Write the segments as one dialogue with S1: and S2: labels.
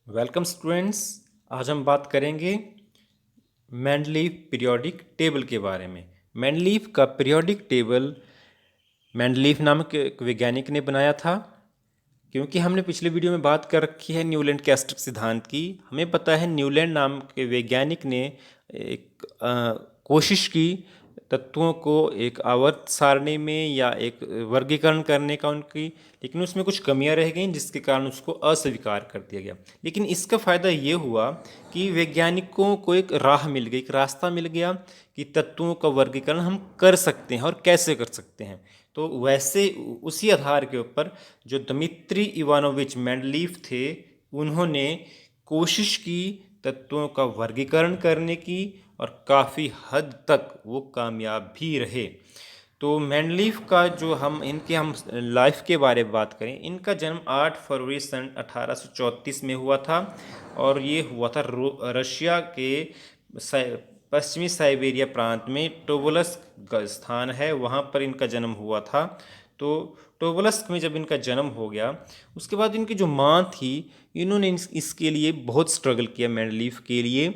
S1: Welcome students. आज हम बात करेंगे मेंडलीव पीरियोडिक टेबल के बारे में। मेंडलीव का पीरियोडिक टेबल मेंडलीव नामक एक वैज्ञानिक ने बनाया था। क्योंकि हमने पिछले वीडियो में बात कर रखी है न्यूलैंड के अष्टक सिद्धांत की, हमें पता है न्यूलैंड नाम के वैज्ञानिक ने एक कोशिश की तत्वों को एक आवर्त सारणी में या एक वर्गीकरण करने का उनकी, लेकिन उसमें कुछ कमियां रह गईं जिसके कारण उसको अस्वीकार कर दिया गया। लेकिन इसका फ़ायदा ये हुआ कि वैज्ञानिकों को एक राह मिल गई, एक रास्ता मिल गया कि तत्वों का वर्गीकरण हम कर सकते हैं और कैसे कर सकते हैं। तो वैसे उसी आधार के ऊपर जो दमित्री इवानोविच मेंडलीव थे, उन्होंने कोशिश की तत्वों का वर्गीकरण करने की और काफ़ी हद तक वो कामयाब भी रहे। तो मेंडलीव का जो हम लाइफ के बारे में बात करें, इनका जन्म 8 फरवरी सन 1834 में हुआ था और ये हुआ था रशिया के पश्चिमी साइबेरिया प्रांत में टोबोलस्क का स्थान है, वहाँ पर इनका जन्म हुआ था। तो टोबोलस्क में जब इनका जन्म हो गया, उसके बाद इनकी जो माँ थी, इन्होंने इसके लिए बहुत स्ट्रगल किया मेंडलीव के लिए।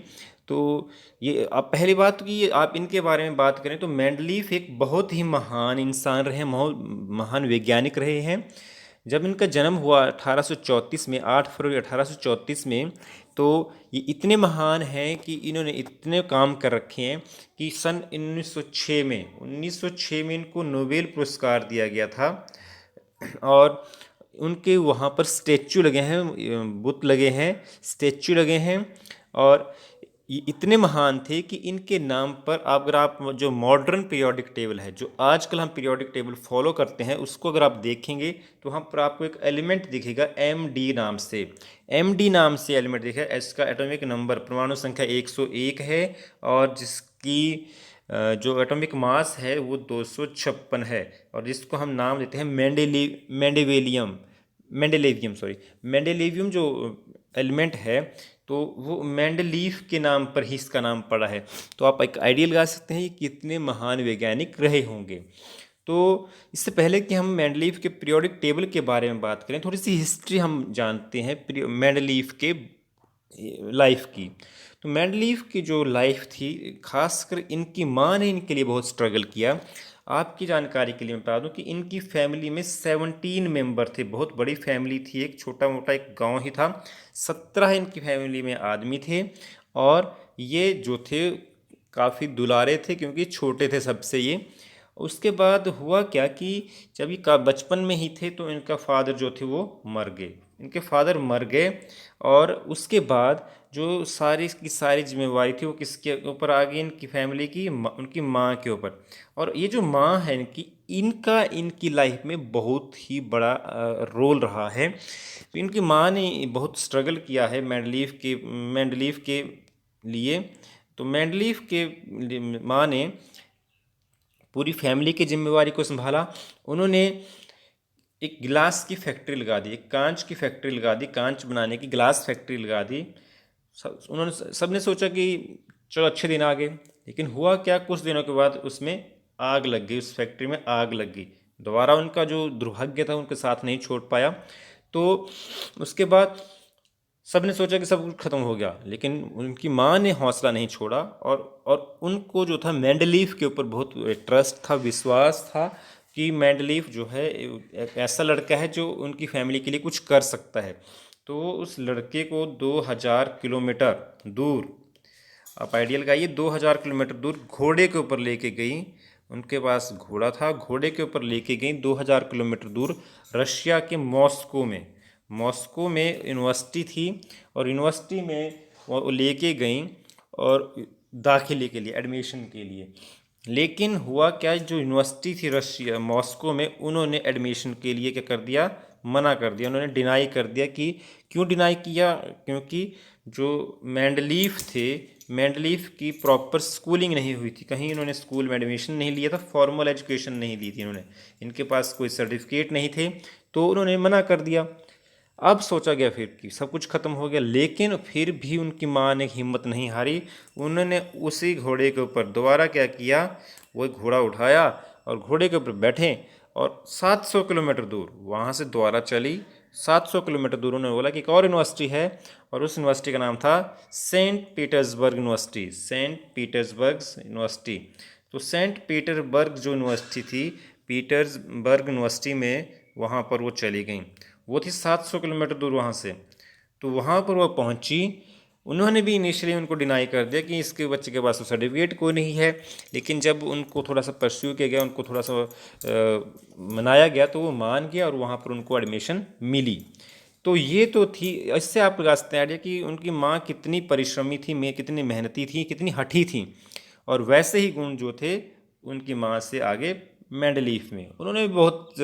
S1: तो ये आप पहली बात कि आप इनके बारे में बात करें तो मेंडलीव एक बहुत ही महान इंसान रहे, महान वैज्ञानिक रहे हैं। जब इनका जन्म हुआ 1834 में, 8 फरवरी 1834 में, तो ये इतने महान हैं कि इन्होंने इतने काम कर रखे हैं कि सन 1906 में इनको नोबेल पुरस्कार दिया गया था। और उनके वहाँ पर स्टैचू लगे हैं, बुत लगे हैं, स्टैचू लगे हैं। और ये इतने महान थे कि इनके नाम पर अगर आप जो मॉडर्न पीरियोडिक टेबल है, जो आजकल हम पीरियोडिक टेबल फॉलो करते हैं, उसको अगर आप देखेंगे तो वहाँ पर आपको एक एलिमेंट दिखेगा एम डी नाम से। एम डी नाम से एलिमेंट दिखेगा, इसका एटॉमिक नंबर परमाणु संख्या 101 है और जिसकी जो एटॉमिक मास है वो 256 है। और जिसको हम नाम देते हैं मेंडेलेवियम जो एलिमेंट है, तो वो मेंडलीव के नाम पर ही इसका नाम पड़ा है। तो आप एक आइडिया लगा सकते हैं कि कितने महान वैज्ञानिक रहे होंगे। तो इससे पहले कि हम मेंडलीव के पीरियोडिक टेबल के बारे में बात करें, थोड़ी सी हिस्ट्री हम जानते हैं मेंडलीव के लाइफ की। तो मेंडलीव की जो लाइफ थी, खासकर इनकी माँ ने इनके लिए बहुत स्ट्रगल किया। आपकी जानकारी के लिए मैं बता दूं कि इनकी फैमिली में 17 मेंबर थे, बहुत बड़ी फैमिली थी, एक छोटा मोटा एक गांव ही था। 17 इनकी फैमिली में आदमी थे और ये जो थे काफ़ी दुलारे थे क्योंकि छोटे थे सबसे ये। उसके बाद हुआ क्या कि जब ये का बचपन में ही थे तो इनका फादर जो थे वो मर गए, इनके फादर मर गए। और उसके बाद जो सारी की सारी जिम्मेवारी थी वो किसके ऊपर आ गई, इनकी फैमिली की, उनकी माँ के ऊपर। और ये जो माँ है इनकी, इनका इनकी लाइफ में बहुत ही बड़ा रोल रहा है। तो इनकी माँ ने बहुत स्ट्रगल किया है मेंडलीव के लिए। तो मेंडलीव के माँ ने पूरी फैमिली की जिम्मेवारी को संभाला। उन्होंने एक गिलास की फैक्ट्री लगा दी, एक कांच की फैक्ट्री लगा दी, कांच बनाने की ग्लास फैक्ट्री लगा दी। उन्होंने सबने सोचा कि चलो अच्छे दिन आ गए, लेकिन हुआ क्या, कुछ दिनों के बाद उसमें आग लग गई, उस फैक्ट्री में आग लग गई। दोबारा उनका जो दुर्भाग्य था उनके साथ नहीं छोड़ पाया। तो उसके बाद सब ने सोचा कि सब कुछ खत्म हो गया, लेकिन उनकी माँ ने हौसला नहीं छोड़ा। और उनको जो था मेंडलीव के ऊपर बहुत ट्रस्ट था, विश्वास था कि मेंडलीव जो है एक ऐसा लड़का है जो उनकी फैमिली के लिए कुछ कर सकता है। तो उस लड़के को 2000 किलोमीटर दूर, आप आइडिया लगाइए, 2000 किलोमीटर दूर घोड़े के ऊपर लेके गई। उनके पास घोड़ा था, घोड़े के ऊपर लेके गई 2000 किलोमीटर दूर रशिया के मॉस्को में यूनिवर्सिटी थी। और यूनिवर्सिटी में वो लेके गई और दाखिले के लिए, एडमिशन के लिए। लेकिन हुआ क्या, जो यूनिवर्सिटी थी रशिया मॉस्को में, उन्होंने एडमिशन के लिए क्या कर दिया, मना कर दिया, उन्होंने डिनाई कर दिया। कि क्यों डिनाई किया, क्योंकि जो मेंडलीव थे, मेंडलीव की प्रॉपर स्कूलिंग नहीं हुई थी, कहीं इन्होंने स्कूल में एडमिशन नहीं लिया था, फॉर्मल एजुकेशन नहीं ली थी इन्होंने, इनके पास कोई सर्टिफिकेट नहीं थे, तो उन्होंने मना कर दिया। अब सोचा गया फिर कि सब कुछ खत्म हो गया, लेकिन फिर भी उनकी माँ ने हिम्मत नहीं हारी। उन्होंने उसी घोड़े के ऊपर दोबारा क्या किया, वो घोड़ा उठाया और घोड़े के ऊपर बैठे और 700 किलोमीटर दूर वहाँ से दोबारा चली, 700 किलोमीटर दूर उन्होंने बोला कि एक और यूनिवर्सिटी है और उस यूनिवर्सिटी का नाम था Saint Petersburg university, Saint Petersburg university. तो सेंट पीटर्सबर्ग जो यूनिवर्सिटी थी, पीटर्सबर्ग यूनिवर्सिटी में वहाँ पर वो चली गई। वो थी 700 किलोमीटर दूर वहाँ से। तो वहाँ पर वो पहुँची। उन्होंने भी इनिशियली उनको डिनाई कर दिया कि इसके बच्चे के पास तो सर्टिफिकेट कोई नहीं है, लेकिन जब उनको थोड़ा सा परस्यू किया गया, उनको थोड़ा सा मनाया गया, तो वो मान गया और वहाँ पर उनको एडमिशन मिली। तो ये तो थी, इससे आप लगा सकते हैं आइडिया कि उनकी माँ कितनी परिश्रमी थी, मैं कितनी मेहनती थी, कितनी हठी थी। और वैसे ही गुण जो थे उनकी माँ से आगे मेंडलीफ में। उन्होंने भी बहुत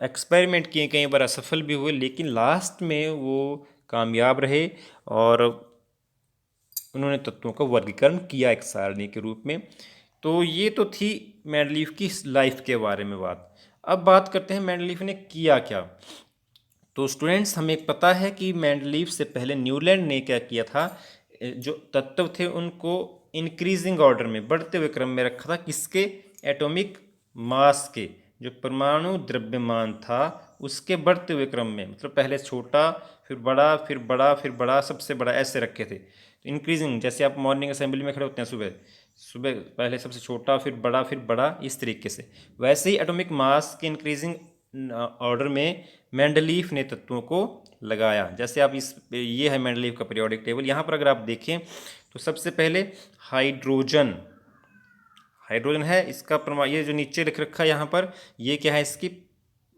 S1: एक्सपेरिमेंट किए, कई बार असफल भी हुए, लेकिन लास्ट में वो कामयाब रहे और उन्होंने तत्वों का वर्गीकरण किया एक सारणी के रूप में। तो ये तो थी मेंडलीफ की लाइफ के बारे में बात। अब बात करते हैं मेंडलीफ ने किया क्या। तो स्टूडेंट्स, हमें पता है कि मेंडलीफ से पहले न्यूलैंड ने क्या किया था, जो तत्व थे उनको इंक्रीजिंग ऑर्डर में, बढ़ते हुए क्रम में रखा था। किसके? एटॉमिक मास के, जो परमाणु द्रव्यमान था उसके बढ़ते हुए क्रम में, मतलब पहले छोटा, फिर बड़ा, फिर बड़ा, फिर बड़ा, सबसे बड़ा, ऐसे रखे थे। तो इंक्रीजिंग, जैसे आप मॉर्निंग असेंबली में खड़े होते हैं सुबह सुबह, पहले सबसे छोटा, फिर बड़ा, इस तरीके से, वैसे ही एटॉमिक मास के इंक्रीजिंग ऑर्डर में मेंडलीफ ने तत्वों को लगाया। जैसे आप ये है मेंडलीफ का पीरियोडिक टेबल। यहाँ पर अगर आप देखें तो सबसे पहले हाइड्रोजन, हाइड्रोजन है इसका परमाणु, ये जो नीचे लिख रखा है यहाँ पर, ये क्या है, इसकी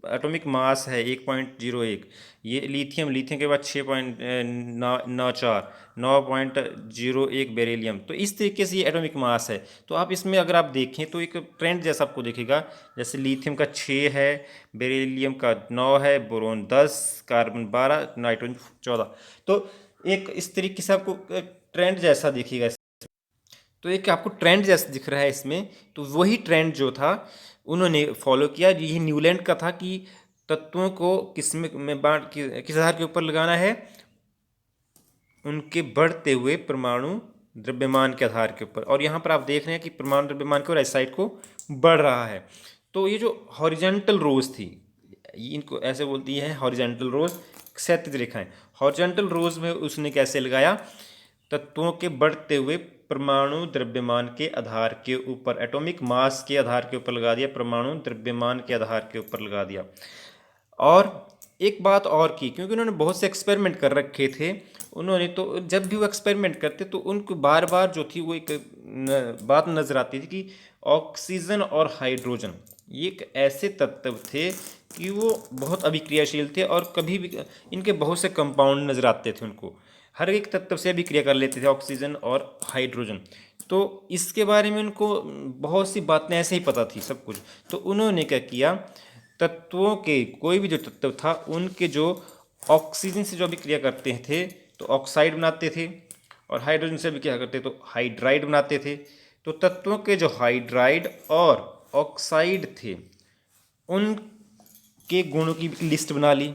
S1: एटॉमिक मास है 1.01। ये लिथियम, लिथियम के बाद 6.94, 9.01 बेरिलियम। तो इस तरीके से ये एटॉमिक मास है। तो आप इसमें अगर आप देखें तो एक ट्रेंड जैसा आपको दिखेगा, जैसे लिथियम का 6 है, बेरिलियम का 9 है, बोरोन 10, कार्बन 12, नाइट्रोजन 14। तो एक इस तरीके से आपको ट्रेंड जैसा दिखेगा। तो एक आपको ट्रेंड जैसा दिख रहा है इसमें, तो वही ट्रेंड जो था उन्होंने फॉलो किया। ये न्यूलैंड का था कि तत्वों को किस में बांट, किस आधार के ऊपर लगाना है, उनके बढ़ते हुए परमाणु द्रव्यमान के आधार के ऊपर। और यहाँ पर आप देख रहे हैं कि परमाणु द्रव्यमान की राइट साइड को बढ़ रहा है। तो ये जो हॉरिजेंटल रोज थी, इनको ऐसे बोलती है हॉरिजेंटल रोज, क्षैतिज रेखाएं। हॉरिजेंटल रोज में उसने कैसे लगाया, तत्वों के बढ़ते हुए परमाणु द्रव्यमान के आधार के ऊपर, एटॉमिक मास के आधार के ऊपर लगा दिया, परमाणु द्रव्यमान के आधार के ऊपर लगा दिया। और एक बात और की, क्योंकि उन्होंने बहुत से एक्सपेरिमेंट कर रखे थे, उन्होंने तो जब भी वो एक्सपेरिमेंट करते तो उनको बार बार जो थी वो एक बात नज़र आती थी कि ऑक्सीजन और हाइड्रोजन ये एक ऐसे तत्व थे कि वो बहुत अभिक्रियाशील थे, और कभी भी इनके बहुत से कंपाउंड नज़र आते थे उनको, हर एक तत्व से अभिक्रिया कर लेते थे ऑक्सीजन और हाइड्रोजन। तो इसके बारे में उनको बहुत सी बातें ऐसे ही पता थी सब कुछ। तो उन्होंने क्या किया, तत्वों के कोई भी जो तत्व था उनके जो ऑक्सीजन से जो अभिक्रिया करते थे तो ऑक्साइड बनाते थे, और हाइड्रोजन से भी क्या करते तो हाइड्राइड बनाते थे। तो तत्वों के जो हाइड्राइड और ऑक्साइड थे उनके गुणों की लिस्ट बना ली।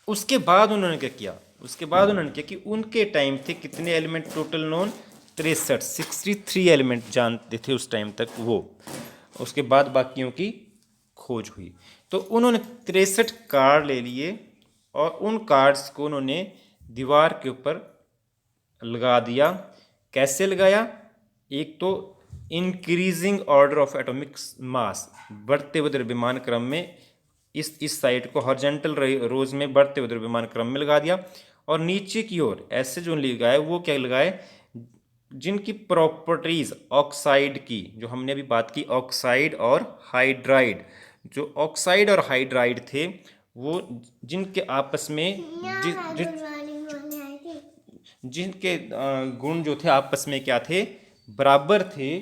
S1: उसके बाद उन्होंने क्या किया, उसके बाद उन्होंने क्या कि उनके टाइम थे कितने एलिमेंट टोटल नोन, 63 एलिमेंट जानते थे उस टाइम तक वो। उसके बाद बाकियों की खोज हुई। तो उन्होंने 63 कार्ड ले लिए और उन कार्ड्स को उन्होंने दीवार के ऊपर लगा दिया। कैसे लगाया, एक तो increasing order of atomic mass, बढ़ते हुए द्रव्यमान क्रम में, इस साइड को हॉरिजॉन्टल रोज में बढ़ते हुए द्रव्यमान क्रम में लगा दिया। और नीचे की ओर ऐसे जो लगाए वो क्या लगाए, जिनकी प्रॉपर्टीज ऑक्साइड की, जो हमने अभी बात की ऑक्साइड और हाइड्राइड, जो ऑक्साइड और हाइड्राइड थे वो जिनके आपस में जिनके गुण जो थे आपस में क्या थे, बराबर थे,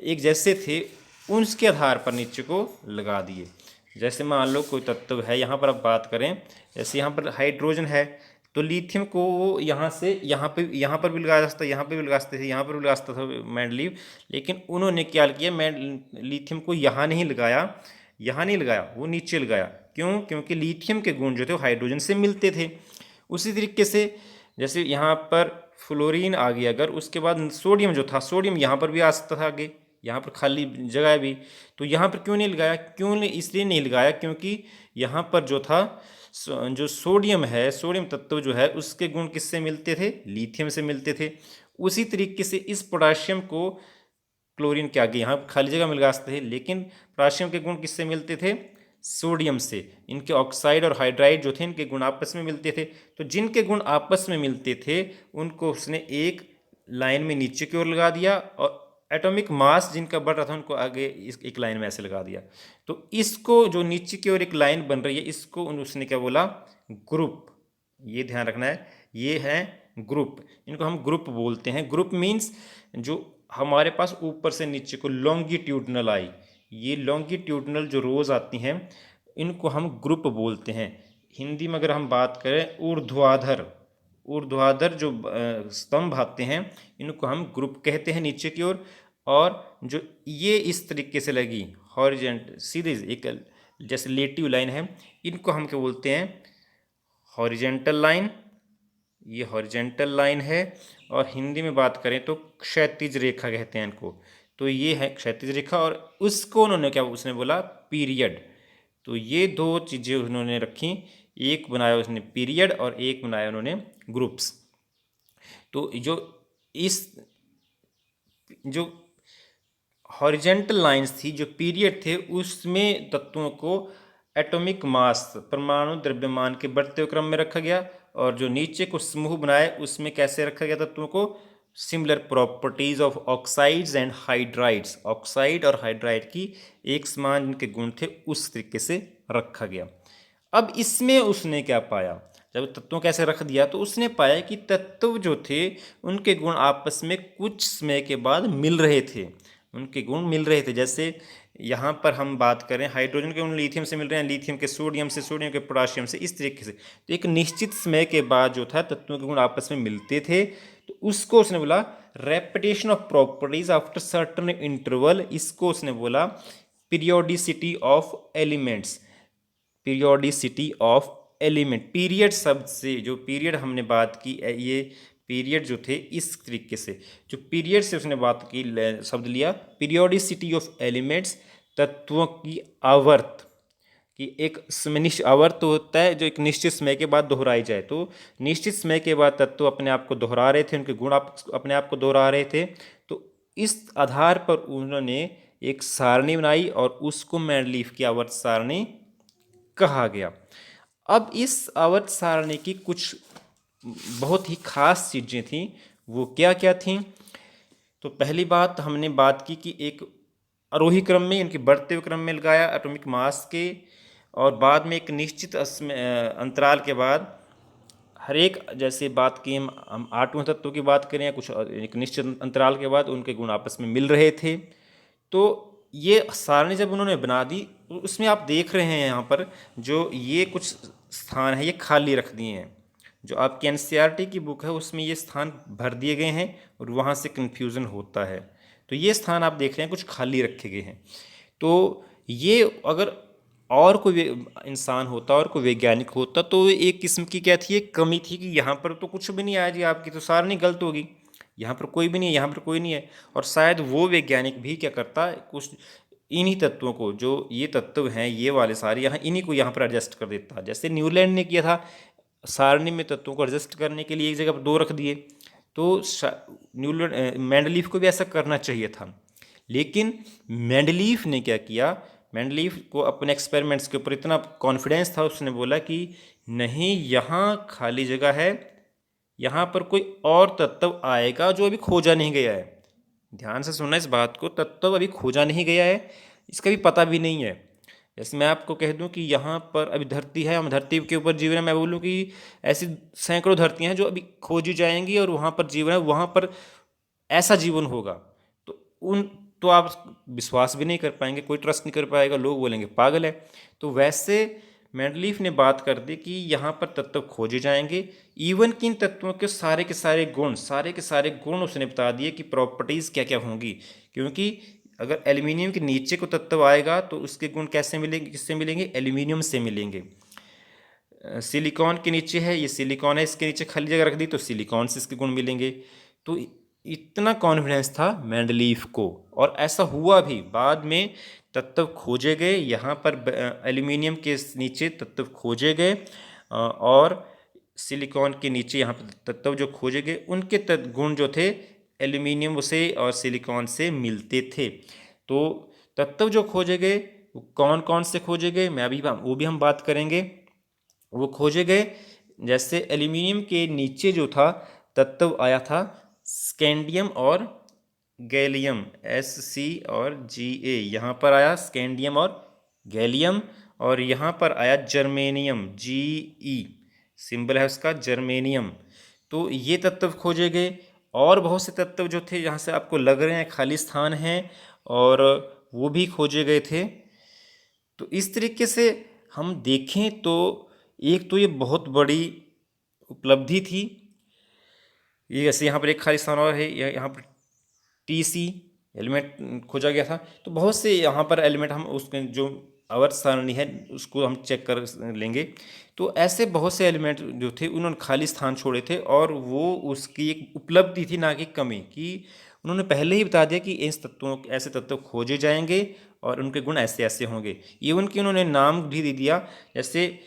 S1: एक जैसे थे, उसके आधार पर नीचे को लगा दिए। जैसे मान लो कोई तत्व है, यहाँ पर आप बात करें, जैसे यहाँ पर हाइड्रोजन है तो लिथियम को वो यहाँ से यहाँ पर भी लगा सकता, यहाँ पर भी लगा सकते थे, यहाँ पर भी लगा सकता था मेंडलीव। लेकिन उन्होंने क्या किया, लिथियम को यहाँ नहीं लगाया, यहाँ नहीं लगाया, वो नीचे लगाया। क्यों? क्योंकि लिथियम के गुण जो थे वो हाइड्रोजन से मिलते थे। उसी तरीके से जैसे यहाँ पर फ्लोरीन आ गया, अगर उसके बाद सोडियम जो था, सोडियम यहाँ पर भी आ सकता था आगे, यहाँ पर खाली जगह है भी, तो यहाँ पर क्यों नहीं लगाया? क्यों नहीं? इसलिए नहीं लगाया क्योंकि यहाँ पर जो था जो सोडियम है, सोडियम तत्व जो है उसके गुण किससे मिलते थे? लिथियम से मिलते थे। उसी तरीके से इस पोटाशियम को क्लोरीन के आगे यहाँ खाली जगह में लगा सकते थे, लेकिन पोटाशियम के गुण किससे मिलते थे? सोडियम से। इनके ऑक्साइड और हाइड्राइड जो थे इनके गुण आपस में मिलते थे, तो जिनके गुण आपस में मिलते थे उनको उसने एक लाइन में नीचे की ओर लगा दिया, और एटॉमिक मास जिनका बढ़ रहा था उनको आगे इस एक लाइन में ऐसे लगा दिया। तो इसको जो नीचे की ओर एक लाइन बन रही है इसको उसने क्या बोला? ग्रुप। ये ध्यान रखना है, ये है ग्रुप। इनको हम ग्रुप बोलते हैं। ग्रुप मीन्स जो हमारे पास ऊपर से नीचे को लॉन्गिट्यूडनल आई, ये लॉन्गिट्यूडनल जो रोज आती हैं इनको हम ग्रुप बोलते हैं। हिंदी में अगर हम बात करें ऊर्ध्वाधर, ऊर्ध्वाधर जो स्तंभ आते हैं इनको हम ग्रुप कहते हैं नीचे की ओर। और जो ये इस तरीके से लगी हॉरिजेंट सीधे एक जैसे लेटिव लाइन है, इनको हम क्या बोलते हैं? Horizontal line. ये हॉरिजेंटल लाइन है। और हिंदी में बात करें तो क्षैतिज रेखा कहते हैं इनको। तो ये है क्षैतिज रेखा, और उसको उन्होंने क्या उसने बोला? पीरियड। तो ये दो चीज़ें उन्होंने रखी, एक बनाया उसने पीरियड और एक बनाया उन्होंने ग्रुप्स। तो जो हॉरिजेंटल लाइंस थी, जो पीरियड थे, उसमें तत्वों को एटॉमिक मास परमाणु द्रव्यमान के बढ़ते हुए क्रम में रखा गया, और जो नीचे को समूह बनाए उसमें कैसे रखा गया तत्वों को? Similar properties of oxides and hydrides, oxide और हाइड्राइड की एक समान जिनके गुण थे उस तरीके से रखा गया। अब इसमें उसने क्या पाया? जब तत्वों कैसे रख दिया तो उसने पाया कि तत्व जो थे उनके गुण आपस में कुछ समय के बाद मिल रहे थे, उनके गुण मिल रहे थे। जैसे यहाँ पर हम बात करें हाइड्रोजन के गुण लिथियम से मिल रहे हैं, लिथियम के सोडियम से, सोडियम के पोटाशियम से, इस तरीके से। तो एक निश्चित समय के बाद जो था तत्वों के गुण आपस में मिलते थे, तो उसको उसने बोला repetition of properties after certain interval. इसको उसने बोला periodicity of elements, periodicity of element. Period शब्द से, जो पीरियड हमने बात की, ये पीरियड जो थे इस तरीके से, जो पीरियड से उसने बात की शब्द लिया पीरियोडिसिटी ऑफ एलिमेंट्स, तत्वों की आवर्त कि एक निश्चित आवर्त होता है जो एक निश्चित समय के बाद दोहराई जाए। तो निश्चित समय के बाद तत्व अपने आप को दोहरा रहे थे, उनके गुण अपने आप को दोहरा रहे थे। तो इस आधार पर उन्होंने एक सारणी बनाई और उसको मेंडलीफ की आवर्त सारणी कहा गया। अब इस आवर्त सारणी की कुछ बहुत ही खास चीज़ें थीं। वो क्या क्या थीं? तो पहली बात हमने बात की कि एक आरोही क्रम में, इनके बढ़ते हुए क्रम में लगाया एटॉमिक मास के, और बाद में एक निश्चित अंतराल के बाद हर एक, जैसे बात की हम आठवें तत्व की बात करें या कुछ एक निश्चित अंतराल के बाद उनके गुण आपस में मिल रहे थे। तो ये सारणी जब उन्होंने बना दी तो उसमें आप देख रहे हैं यहाँ पर जो ये कुछ स्थान है ये खाली रख दिए हैं। जो आपकी एनसीईआरटी की बुक है उसमें ये स्थान भर दिए गए हैं और वहाँ से कन्फ्यूज़न होता है। तो ये स्थान आप देख रहे हैं कुछ खाली रखे गए हैं। तो ये अगर और कोई इंसान होता और कोई वैज्ञानिक होता तो एक किस्म की क्या थी, एक कमी थी कि यहाँ पर तो कुछ भी नहीं आया जी, आपकी तो सारणी गलत होगी, यहाँ पर कोई भी नहीं है, यहाँ पर कोई नहीं है। और शायद वो वैज्ञानिक भी क्या करता, कुछ इन्हीं तत्वों को, जो ये तत्व हैं ये वाले सारे यहाँ, इन्हीं को यहाँ पर एडजस्ट कर देता। जैसे न्यूलैंड ने किया था, सारणी में तत्वों को एडजस्ट करने के लिए एक जगह पर दो रख दिए। तो न्यूलैंड मेंडलीफ को भी ऐसा करना चाहिए था, लेकिन मेंडलीफ ने क्या किया, मेंडलीफ को अपने एक्सपेरिमेंट्स के ऊपर इतना कॉन्फिडेंस था, उसने बोला कि नहीं, यहाँ खाली जगह है, यहाँ पर कोई और तत्व आएगा जो अभी खोजा नहीं गया है। ध्यान से सुनना इस बात को, तत्व अभी खोजा नहीं गया है, इसका भी पता भी नहीं है। जैसे मैं आपको कह दूं कि यहाँ पर अभी धरती है, हम धरती के ऊपर जीवन है, मैं बोलूँ कि ऐसी सैकड़ों धरतियाँ हैं जो अभी खोजी जाएंगी और वहाँ पर जीवन है, वहाँ पर ऐसा जीवन होगा। तो आप विश्वास भी नहीं कर पाएंगे, कोई ट्रस्ट नहीं कर पाएगा, लोग बोलेंगे पागल है। तो वैसे मेंडलीफ ने बात कर दी कि यहाँ पर तत्व खोजे जाएंगे, इवन कि इन तत्वों के सारे के सारे गुण उसने बता दिए कि प्रॉपर्टीज़ क्या क्या होंगी। क्योंकि अगर एल्यूमिनियम के नीचे को तत्व आएगा तो उसके गुण कैसे मिलेंगे, किससे मिलेंगे? एल्यूमिनियम से मिलेंगे। सिलिकॉन के नीचे है, ये सिलिकॉन है, इसके नीचे खाली जगह रख दी तो सिलिकॉन से इसके गुण मिलेंगे। तो इतना कॉन्फिडेंस था मेंडलीफ को, और ऐसा हुआ भी। बाद में तत्व खोजे गए, यहाँ पर एल्यूमिनियम के नीचे तत्व खोजे गए, और सिलिकॉन के नीचे यहाँ पर तत्व जो खोजे गए उनके गुण जो थे एल्यूमिनियम से और सिलिकॉन से मिलते थे। तो तत्व जो खोजे गए वो कौन कौन से खोजे गए, मैं अभी वो भी हम बात करेंगे। वो खोजे गए, जैसे एल्यूमिनियम के नीचे जो था तत्व आया था स्कैंडियम और गैलियम, SC और Ga, यहाँ पर आया स्कैंडियम और गैलियम, और यहाँ पर आया जर्मेनियम, Ge, सिंबल है उसका जर्मेनियम। तो ये तत्व खोजे गए, और बहुत से तत्व जो थे यहाँ से आपको लग रहे हैं खाली स्थान हैं, और वो भी खोजे गए थे। तो इस तरीके से हम देखें तो एक तो ये बहुत बड़ी उपलब्धि थी। ये जैसे यहाँ पर एक खाली स्थान और है, यहाँ पर TC एलिमेंट खोजा गया था। तो बहुत से यहाँ पर एलिमेंट हम उसके जो आवर्त सारणी है उसको हम चेक कर लेंगे। तो ऐसे बहुत से एलिमेंट जो थे उन्होंने खाली स्थान छोड़े थे, और वो उसकी एक उपलब्धि थी ना कि कमी, कि उन्होंने पहले ही बता दिया कि इस तत्वों ऐसे तत्व खोजे जाएंगे और उनके गुण ऐसे ऐसे होंगे। इवन कि उन्होंने नाम भी दे दिया, जैसे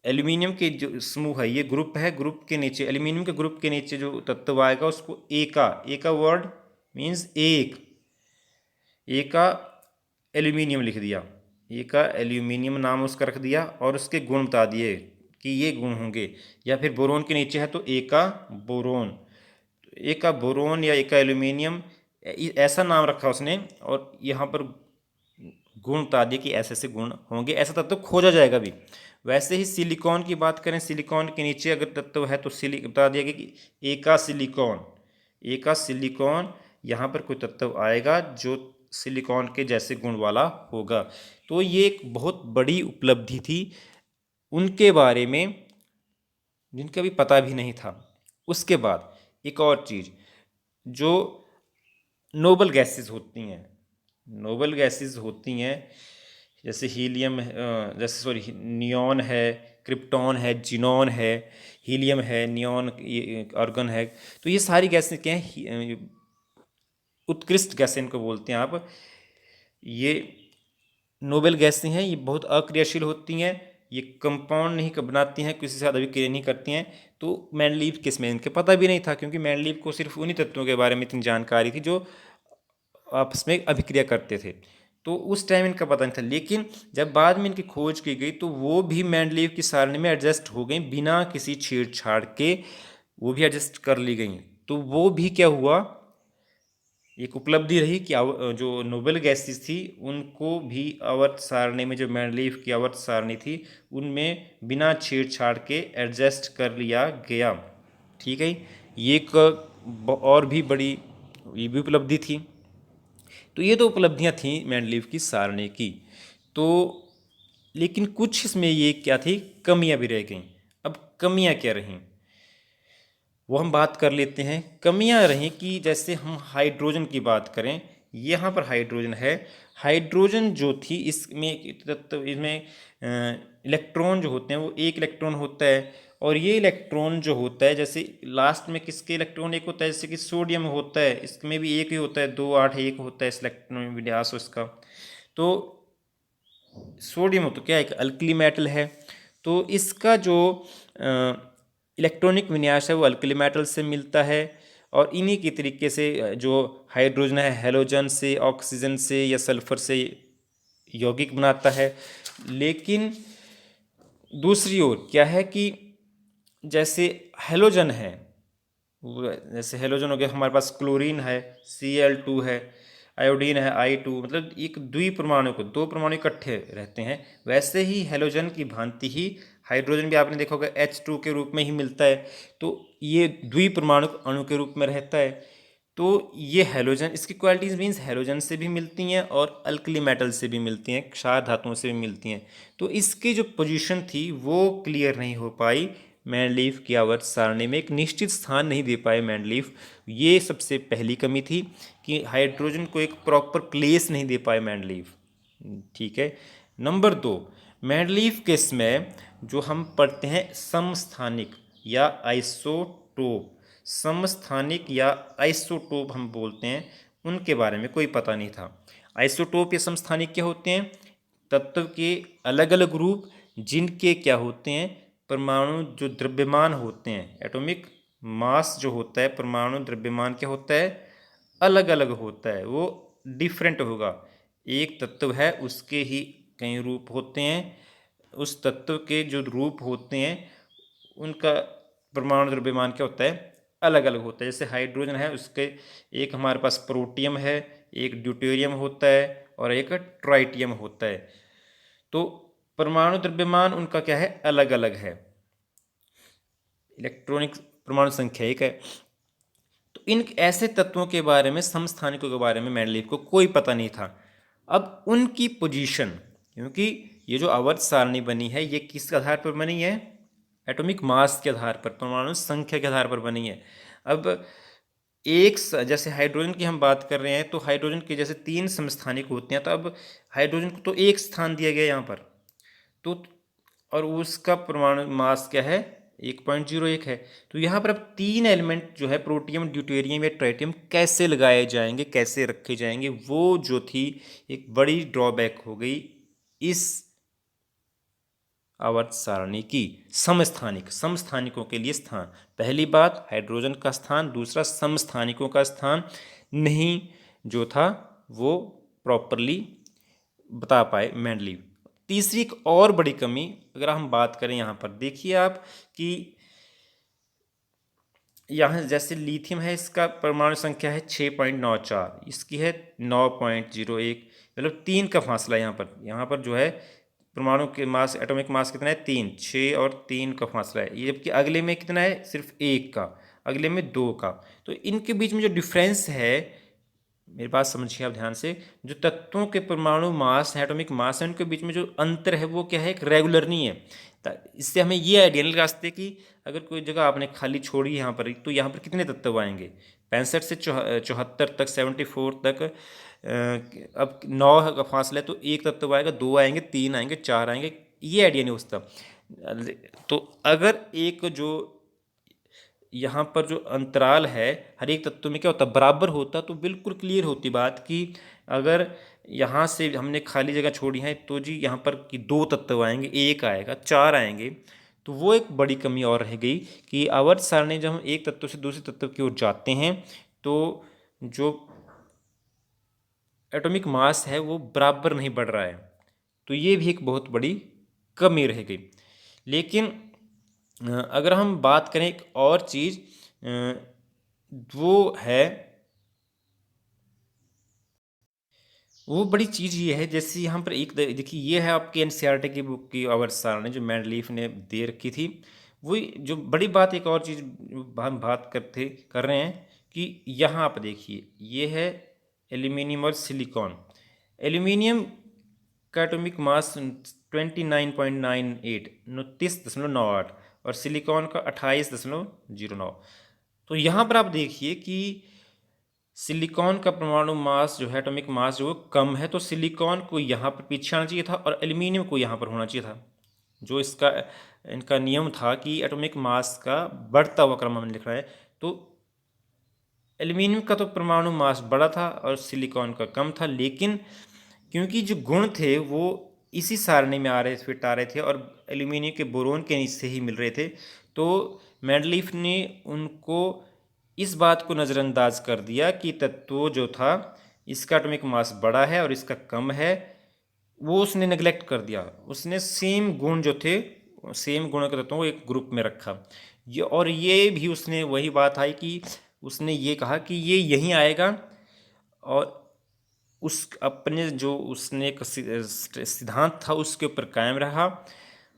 S1: एल्यूमिनियम के जो समूह है, ये ग्रुप है, ग्रुप के नीचे एल्यूमिनियम के ग्रुप के नीचे जो तत्व आएगा उसको ए का वर्ड मीन्स ए का एल्यूमिनियम लिख दिया, ए का एल्यूमिनियम नाम उसका रख दिया, और उसके गुण बता दिए कि ये गुण होंगे। या फिर बोरोन के नीचे है तो ए का बोरोन, ए का बोरोन या ए का एल्यूमिनियम, ऐसा नाम रखा उसने, और यहाँ पर गुण बता दिए कि ऐसे ऐसे गुण होंगे, ऐसा तत्व खोजा जाएगा भी। वैसे ही सिलिकॉन की बात करें, सिलिकॉन के नीचे अगर तत्व है तो बता दिया गया कि ए का सिलिकॉन यहाँ पर कोई तत्व आएगा जो सिलिकॉन के जैसे गुण वाला होगा। तो ये एक बहुत बड़ी उपलब्धि थी उनके बारे में, जिनका भी पता भी नहीं था। उसके बाद एक और चीज़, जो नोबल गैसेस होती हैं, नोबल गैसेस होती हैं, जैसे हीलियम, जैसे सॉरी नियॉन है, क्रिप्टॉन है, जिनॉन है, हीलियम है, नियॉन, आर्गन है। तो ये सारी गैसें क्या हैं, उत्कृष्ट गैसें इनको बोलते हैं आप। ये नोबेल गैसें हैं, ये बहुत अक्रियाशील होती हैं, ये कंपाउंड नहीं बनाती हैं, किसी से साथ अभिक्रिया नहीं करती हैं। तो मेंडलीव केस में इनके पता भी नहीं था, क्योंकि मेंडलीव को सिर्फ उन्हीं तत्वों के बारे में इतनी जानकारी थी जो आपस में अभिक्रिया करते थे। तो उस टाइम इनका पता नहीं था, लेकिन जब बाद में इनकी खोज की गई तो वो भी मेंडलीव की सारणी में एडजस्ट हो गई बिना किसी छेड़छाड़ के, वो भी एडजस्ट कर ली गई। तो वो भी क्या हुआ, एक उपलब्धि रही कि जो नोबेल गैसेस थी उनको भी आवर्त सारणी में, जो मेंडलीव की आवर्त सारणी थी उनमें बिना छेड़छाड़ के एडजस्ट कर लिया गया। ठीक है, ये एक और भी बड़ी ये भी उपलब्धि थी। तो ये तो उपलब्धियां थी मेंडलीव की सारणी की। तो लेकिन कुछ इसमें ये क्या थी, कमियां भी रह गईं। अब कमियां क्या रहीं वो हम बात कर लेते हैं। कमियां रहीं कि जैसे हम हाइड्रोजन की बात करें, यहाँ पर हाइड्रोजन है, हाइड्रोजन जो थी इसमें तत्व, इसमें इलेक्ट्रॉन जो होते हैं वो एक इलेक्ट्रॉन होता है, और ये इलेक्ट्रॉन जो होता है, जैसे लास्ट में किसके इलेक्ट्रॉन एक होता है, जैसे कि सोडियम होता है, इसमें भी एक ही होता है, 2 8 एक होता है इस इलेक्ट्रॉन विन्यास उसका। तो सोडियम तो क्या एक अल्कली मेटल है, तो इसका जो इलेक्ट्रॉनिक विन्यास है वो अल्कली मेटल से मिलता है, और इन्हीं के तरीके से जो हाइड्रोजन है हेलोजन से, ऑक्सीजन से या सल्फर से यौगिक बनाता है। लेकिन दूसरी ओर क्या है कि जैसे हेलोजन है, जैसे हेलोजन हो गया, हमारे पास क्लोरीन है Cl2 है, आयोडीन है I2, मतलब एक द्विपरमाणु को, 2 परमाणु इकट्ठे रहते हैं। वैसे ही हेलोजन की भांति ही हाइड्रोजन भी आपने देखा होगा H2 के रूप में ही मिलता है, तो ये द्विपरमाणु अणु के रूप में रहता है। तो ये हेलोजन, इसकी क्वालिटीज़ मीन्स हेलोजन से भी मिलती हैं और अल्कली मेटल से भी मिलती हैं, क्षार धातुओं से भी मिलती हैं। तो इसकी जो पोजीशन थी वो क्लियर नहीं हो पाई मेंडलीव की आवर्त सारणी में, एक निश्चित स्थान नहीं दे पाए मेंडलीव। ये सबसे पहली कमी थी कि हाइड्रोजन को एक प्रॉपर प्लेस नहीं दे पाए मेंडलीव। ठीक है। नंबर 2, मेंडलीव केस में जो हम पढ़ते हैं समस्थानिक या आइसोटोप, समस्थानिक या आइसोटोप हम बोलते हैं, उनके बारे में कोई पता नहीं था। आइसोटोप या समस्थानिक क्या होते हैं? तत्व के अलग अलग रूप जिनके क्या होते हैं, परमाणु जो द्रव्यमान होते हैं, एटॉमिक मास जो होता है, परमाणु द्रव्यमान क्या होता है, अलग अलग होता है, वो डिफरेंट होगा। एक तत्व है उसके ही कई रूप होते हैं, उस तत्व के जो रूप होते हैं उनका परमाणु द्रव्यमान क्या होता है, अलग अलग होता है। जैसे हाइड्रोजन है, उसके एक हमारे पास प्रोटियम है, एक ड्यूटेरियम होता है और एक ट्राइटियम होता है। तो परमाणु द्रव्यमान उनका क्या है, अलग अलग है। इलेक्ट्रॉनिक परमाणु संख्या एक है। तो इन ऐसे तत्वों के बारे में, समस्थानिकों के बारे में मेंडलीव को कोई पता नहीं था। अब उनकी पोजीशन, क्योंकि ये जो आवर्त सारणी बनी है ये किस आधार पर बनी है, एटॉमिक मास के आधार पर, परमाणु संख्या के आधार पर बनी है। अब जैसे हाइड्रोजन की हम बात कर रहे हैं, तो हाइड्रोजन के जैसे 3 समस्थानिक होते हैं, तो अब हाइड्रोजन को तो एक स्थान दिया गया यहाँ पर, तो और उसका परमाणु मास क्या है, 1.01 है। तो यहाँ पर अब 3 एलिमेंट जो है, प्रोटियम, ड्यूटेरियम या ट्राइटियम, कैसे लगाए जाएंगे, कैसे रखे जाएंगे, वो जो थी एक बड़ी ड्रॉबैक हो गई इस आवर्त सारणी की। समस्थानिकों के लिए स्थान, पहली बात हाइड्रोजन का स्थान, दूसरा समस्थानिकों का स्थान नहीं जो था वो प्रॉपरली बता पाए मेंडलीव। तीसरी एक और बड़ी कमी अगर हम बात करें, यहाँ पर देखिए आप कि यहाँ जैसे लिथियम है, इसका परमाणु संख्या है 6.94, इसकी है 9.01, मतलब 3 का फासला यहाँ पर जो है परमाणु के मास, एटॉमिक मास कितना है, 3, 6 और 3 का फासला है। ये जबकि अगले में कितना है, सिर्फ 1 का, अगले में 2 का। तो इनके बीच में जो डिफरेंस है, मेरी बात समझिए आप ध्यान से, जो तत्वों के परमाणु मास है, एटॉमिक मास है, उनके बीच में जो अंतर है वो क्या है, एक रेगुलर नहीं है। इससे हमें ये आइडिया लगा सकते हैं कि अगर कोई जगह आपने खाली छोड़ी यहाँ पर, तो यहाँ पर कितने तत्व आएंगे, 65 से 74 तक, 74 तक। अब 9 का फासला है, तो एक तत्व आएगा, 2 आएंगे, 3 आएंगे, 4 आएंगे, ये आइडिया नहीं उसका। तो अगर एक जो यहाँ पर जो अंतराल है हर एक तत्व में क्या होता, बराबर होता, तो बिल्कुल क्लियर होती बात कि अगर यहाँ से हमने खाली जगह छोड़ी है, तो जी यहाँ पर कि 2 तत्व आएंगे, 1 आएगा, 4 आएंगे। तो वो एक बड़ी कमी और रह गई कि आवर्त सारणी जब हम एक तत्व से दूसरे तत्व की ओर जाते हैं, तो जो एटॉमिक मास है वो बराबर नहीं बढ़ रहा है। तो ये भी एक बहुत बड़ी कमी रह गई। लेकिन अगर हम बात करें एक और चीज़, वो है, वो बड़ी चीज़ ये है, जैसे यहाँ पर एक देखिए, ये है आपकी एनसीईआरटी की बुक की आवर्त सारणी जो मेंडलीफ ने दे रखी थी। वही जो बड़ी बात, एक और चीज़ हम बात कर रहे हैं कि यहाँ आप देखिए, ये है एल्यूमिनियम और सिलिकॉन। एल्यूमिनियम का एटॉमिक मास 29.98, 29.98, और सिलिकॉन का 28.09। तो यहाँ पर आप देखिए कि सिलिकॉन का परमाणु मास जो है, एटॉमिक मास जो कम है, तो सिलिकॉन को यहाँ पर पीछे आना चाहिए था और एल्यूमिनियम को यहाँ पर होना चाहिए था। जो इनका नियम था कि एटॉमिक मास का बढ़ता हुआ क्रम हमने लिख रहा है, तो एल्यूमिनियम का तो परमाणु मास बड़ा था और सिलिकॉन का कम था। लेकिन क्योंकि जो गुण थे वो इसी सारणी में आ रहे, फिट आ रहे थे, और एल्यूमिनियम के बोरोन के नीचे ही मिल रहे थे, तो मेंडलीफ ने उनको इस बात को नज़रअंदाज कर दिया कि तत्व जो था इसका एटॉमिक मास बड़ा है और इसका कम है, वो उसने नेग्लेक्ट कर दिया। उसने सेम गुण जो थे, सेम गुणों के तत्वों को एक ग्रुप में रखा। ये भी उसने वही बात आई कि उसने ये कहा कि ये यहीं आएगा, और उस अपने जो उसने एक सिद्धांत था उसके ऊपर कायम रहा,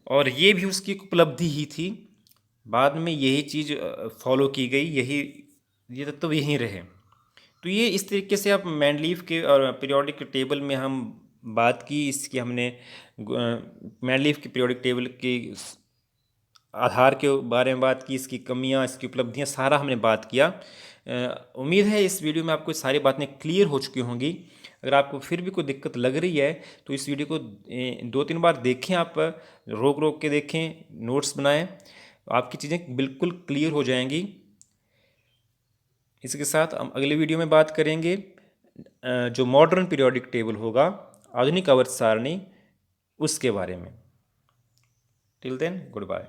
S1: और ये भी उसकी एक उपलब्धि ही थी। बाद में यही चीज़ फॉलो की गई, ये तत्व यहीं रहे। तो ये इस तरीके से आप मेंडलीफ के और पीरियोडिक टेबल में हम बात की, इसकी हमने मेंडलीफ की पीरियोडिक टेबल के आधार के बारे में बात की, इसकी कमियां, इसकी उपलब्धियां, सारा हमने बात किया। उम्मीद है इस वीडियो में आपको सारी बातें क्लियर हो चुकी होंगी। अगर आपको फिर भी कोई दिक्कत लग रही है तो इस वीडियो को 2-3 बार देखें, आप रोक रोक के देखें, नोट्स बनाएं, आपकी चीज़ें बिल्कुल क्लियर हो जाएंगी। इसके साथ हम अगले वीडियो में बात करेंगे जो मॉडर्न पीरियोडिक टेबल होगा, आधुनिक आवर्त सारणी, उसके बारे में। Till then, good bye.